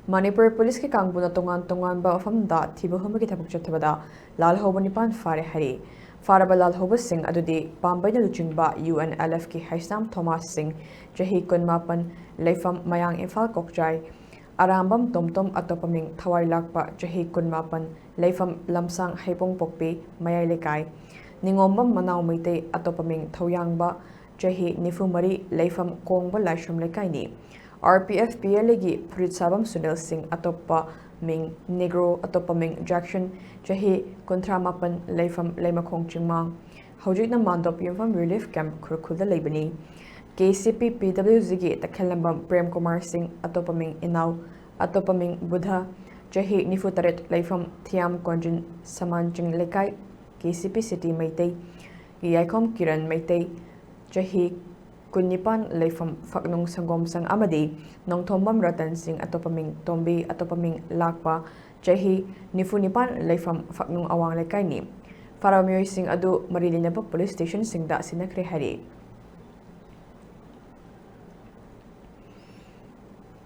Manipur Police ki kangbuna tongan ba ofamda thiba humbagi thabak chathabada lalhouba nipan fare hari. Faraba lalhouba sing adudi pambai na luchingba UNLF ki Haisam Thomas Singh jahi kunmapan leifam mayang Imphal Kokjai arambam tomtom atopaming thawai lakpa jahi kunmapan leifam lamsang haipong pokpi mayai lekai ningombam manau meite atopaming thoyangba jahi nifumari leifam kongba laisham lekai ni RPF PLA gi Purit Sabam Sunil Singh atopa ming Negro atopa ming Jackson jahi kontramapan leifam leimakong chingmang hojik na mandop yumfam relief camp kurkulda leibani KCP PWZ gi takhelambam Prem Kumar Singh atopa ming Inaw atopa ming Buddha jahi nifutaret leifam Thiam Konjin Samanching Lekai KCP City Meitei Yaikom Kiran Meitei jahi Kunipan leifam faknong sangom sang amadi nong tombam Ratan Singh atopaming tombi atopaming lakpa jahi nifunipan leifam faknong awang lekai ni Faramyoy Singh adu marilinaba police station singda sinakre hari